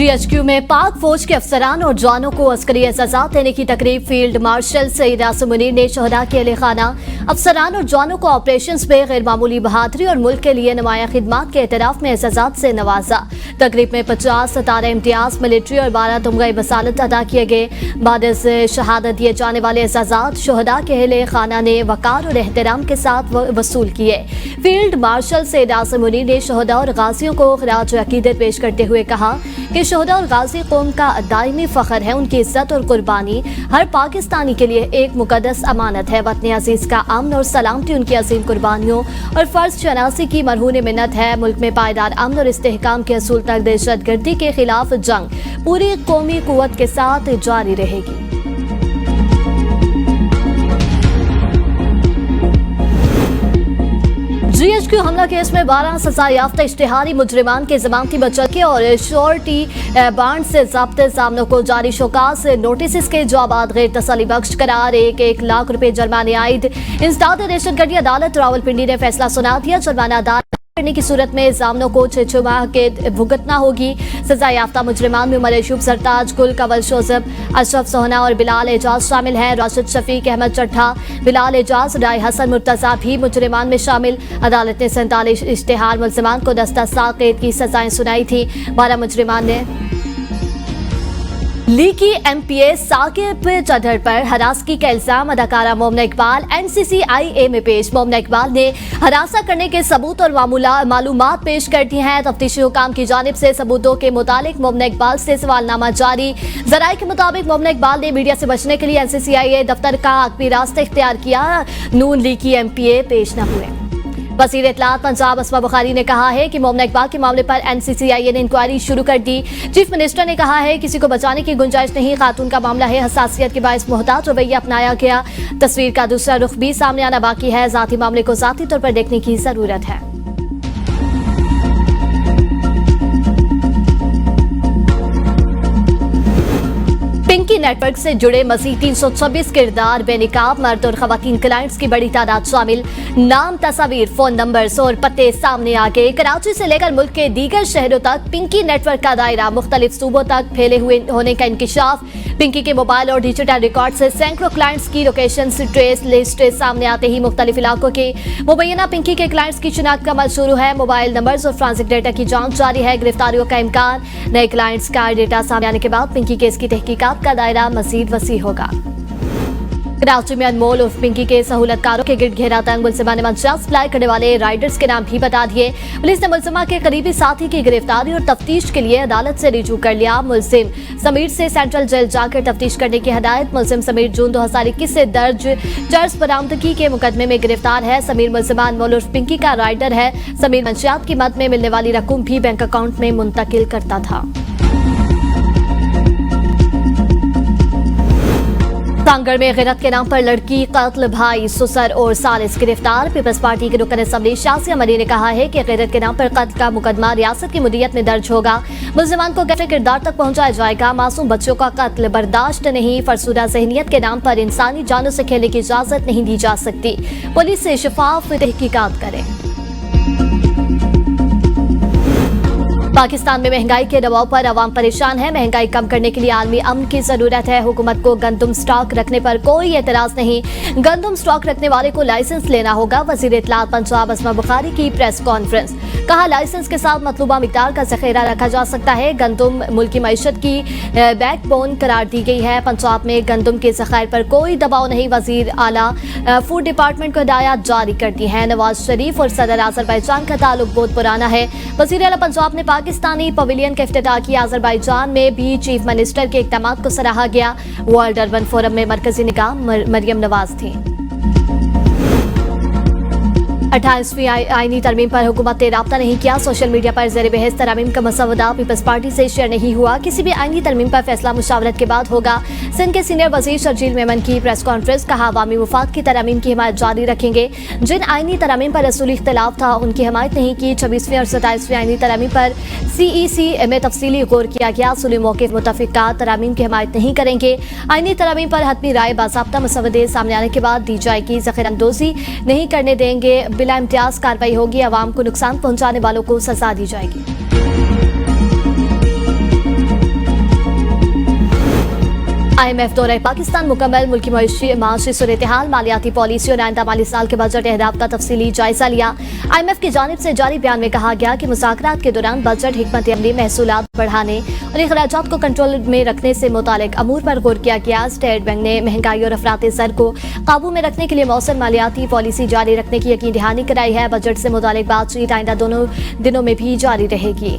GHQ में पाक फौज के अफसरान और जवानों को अस्करी एजाज़ात देने की तकरीब फील्ड मार्शल सईद आसिम मुनीर ने शहदा के अहले खाना अफसरान और जवानों को ऑपरेशन में गैर मामूली बहादुरी और मुल्क के लिए नुमाया खिदमात के एतराफ में एजाज़ात से नवाजा। तकरीब में 50 सितारे इम्तियाज मिलिट्री और 12 तमग़े बसालत अदा किए गए। बाद शहादत दिए जाने वाले एजाज़ात शहदा के अहले खाना ने वकार और एहतराम के साथ वसूल किए। फील्ड मार्शल सईद आसिम मुनीर ने शहदा और गाजियों को खिराज अकीदत पेश करते हुए कहा कि शहदा और गाजी कौम का दायमी फख्र है। उनकी इज्जत और कुर्बानी हर पाकिस्तानी के लिए एक मुकद्दस अमानत है। वतन अजीज का अमन और सलामती उनकी अजीम कुर्बानियों और फर्ज शनासी की मरहून मिन्नत है। मुल्क में पायदार अमन और इस्तेहकाम के असूल तक दहशतगर्दी के खिलाफ जंग पूरी कौमी कुव्वत के साथ जारी रहेगी। GHQ हमला केस में 12 सजा याफ्ता इश्तिहारी मुजरिमान के जमानती बचत के और श्योरिटी बांड से ज़ब्त सामनों को जारी शोकास नोटिस के जवाब गैर तसल्ली बख्श करार 1 लाख रुपए जुर्माने आयद। इंसदाद दहशतगर्दी अदालत रावलपिंडी ने फैसला सुना दिया। जुर्माना अदा करने की सूरत में जामनों को 6 माह के भुगतना होगी। सजा याफ्ता मुजरिमान में उमर अयूब सरताज, गुल कंवल शोजब, अशरफ सोहना और बिलाल एजाज शामिल हैं। राशिद शफीक, अहमद चट्ठा, बिलाल एजाज, राय हसन मुर्तजा भी मुजरिमान में शामिल। अदालत ने 47 इश्तिहार मुलजमान को 10 साल कैद की सजाएं सुनाई थी। 12 मुजरिमान ने लीकी MPA साकिब चढ़र पर हरासगी का इल्जाम। अदाकारा मोमना इकबाल NCCIA में पेश। मोमना इकबाल ने हरासा करने के सबूत और मालूमात पेश कर दी हैं। तफ्तीशी हुकाम की जानिब से सबूतों के मुतालिक मोमना इकबाल से सवालनामा जारी। जराये के मुताबिक मोमना इकबाल ने मीडिया से बचने के लिए NCCIA दफ्तर का आखिरी रास्ता इख्तियार किया। नून लीकी MPA पेश न हुए। वज़ीर इत्तलात पंजाब अस्मा बुखारी ने कहा है कि मोमना इकबाल के मामले पर NCCIA ने इंक्वायरी शुरू कर दी। चीफ मिनिस्टर ने कहा है किसी को बचाने की गुंजाइश नहीं, खातून का मामला है, हसासियत के बायस मोहतात रवैया अपनाया गया। तस्वीर का दूसरा रुख भी सामने आना बाकी है। जाती मामले को जाती तौर पर देखने की जरूरत है। पिंकी नेटवर्क से जुड़े मजीद 326 किरदार बेनिकाब मर्द और खवातीन क्लाइंट्स की बड़ी तादाद शामिल। नाम, तस्वीर, फोन नंबर्स और पते सामने आ गए। कराची से लेकर मुल्क के दीगर शहरों तक पिंकी नेटवर्क का दायरा मुख्तलिफ सूबों तक फैले हुए होने का इंकिशाफ। पिंकी के मोबाइल और डिजिटल रिकॉर्ड से सैकड़ों क्लाइंट्स की लोकेशन ट्रेस लिस्ट सामने आते ही मुख्तलिफ इलाकों के मुबैना पिंकी के क्लाइंट्स की शिनाख्त का अमल शुरू है। मोबाइल नंबर्स और ट्रांजिट डेटा की जांच जारी है। गिरफ्तारियों का इम्कान। नए क्लाइंट्स का डेटा सामने आने के बाद पिंकी केस की तहकीकात का दायरा मजीद वसी होगा। कराची में अनमोल उर्फ पिंकी के सहूलतकारों के गिरद घेरा तंग। मुलजिमा ने मंशियात सप्लाई करने वाले राइडर्स के नाम भी बता दिए। पुलिस ने मुलजिमा के करीबी साथी की गिरफ्तारी और तफ्तीश के लिए अदालत से रिजू कर लिया। मुलजिम समीर से सेंट्रल जेल जाकर तफ्तीश करने की हदायत। मुलजिम समीर जून 2021 से दर्ज चर्स बरामदगी के मुकदमे में गिरफ्तार है। समीर मुलजिमा अनमोल उर्फ पिंकी का राइडर है। समीर मंशियात की मद में मिलने वाली रकूम भी बैंक अकाउंट में मुंतकिल करता था। कांगड़ में गिरत के नाम पर लड़की कत्ल, भाई, सुसर और सालिस गिरफ्तार। पीपल्स पार्टी के रुकन असम्बली शासिया मरी ने कहा है कि गिरत के नाम पर कत्ल का मुकदमा रियासत की मुद्दत में दर्ज होगा। मुलजिमान को गैर किरदार तक पहुंचाया जाएगा। मासूम बच्चों का कत्ल बर्दाश्त नहीं। फरसूदा ज़हनियत के नाम पर इंसानी जानों से खेलने की इजाजत नहीं दी जा सकती। पुलिस से शफाफ तहकीकात करें। पाकिस्तान में महंगाई के दबाव पर अवाम परेशान है। महंगाई कम करने के लिए आलमी अमन की जरूरत है। हुकूमत को गंदम स्टॉक रखने पर कोई एतराज नहीं। गंदम स्टॉक रखने वाले को लाइसेंस लेना होगा। वज़ीर इत्तलात पंजाब अस्मा बुखारी की प्रेस कॉन्फ्रेंस। कहा लाइसेंस के साथ मतलूबा मिकदार का ज़ख़ीरा रखा जा सकता है। गंदम मुल्क की मईशत की बैकबोन करार दी गई है। पंजाब में गंदम के ज़ख़ायर पर कोई दबाव नहीं। वज़ीर आला फूड डिपार्टमेंट को हिदायत जारी कर दी है। नवाज शरीफ और सदर आज़रबाईजान का ताल्लुक बहुत पुराना है। वज़ीर आला पंजाब ने पाकिस्तानी पवेलियन का इफ्तिताह किया। आज़रबाईजान में भी चीफ मिनिस्टर के इक़दामात को सराहा गया। वर्ल्ड अर्बन फोरम में मरकजी निगाह मरियम नवाज थी। 28वीं आईनी तरमीम पर हुकूमत ने राब्ता नहीं किया। सोशल मीडिया पर ज़ेर बहस तरमीम का मसवदा पीपल्स पार्टी से शेयर नहीं हुआ। किसी भी आईनी तरमीम पर फैसला मुशावरत के बाद होगा। सिंध के सीनियर वजीर शर्जील मेमन की प्रेस कॉन्फ्रेंस। कहा अवामी मुफाद की तरमीम की हिमायत जारी रखेंगे। जिन आईनी तरमीम पर रसूली इख्तिलाफ था उनकी हिमायत नहीं की। 26वीं और 27वीं आईनी तरमीम पर CEC में तफसीली गौर किया गया। सुली मौक़िफ़ मुतफ़िक़ा तरमीम की हिमायत नहीं करेंगे। आईनी तरमीम पर हतमी राय बाज़ाब्ता मसवदे सामने आने के बाद दी जाएगी। ज़ख़ीराअंदोज़ी नहीं करने देंगे। बिला इम्तियाज कार्रवाई होगी। अवाम को नुकसान पहुंचाने वालों को सजा दी जाएगी। IMF दौरे पाकिस्तान मुकम्मल, मुल्की माशी सूरत हाल, मालियाती पॉलिसी और आइंदा माली साल के बजट अहदाफ का तफसीली जायजा लिया। IMF की जानिब से जारी बयान में कहा गया कि मुज़ाकरात के दौरान बजट हिकमत अमली, महसूलात बढ़ाने और अखराजात को कंट्रोल में रखने से मुतालिक अमूर पर गौर किया गया। स्टेट बैंक ने महंगाई और अफरात ज़र को काबू में रखने के लिए मौसम मालियाती पॉलिसी जारी रखने की यकीन दहानी कराई है। बजट से मुतालिक बातचीत आइंदा दोनों दिनों में भी जारी रहेगी।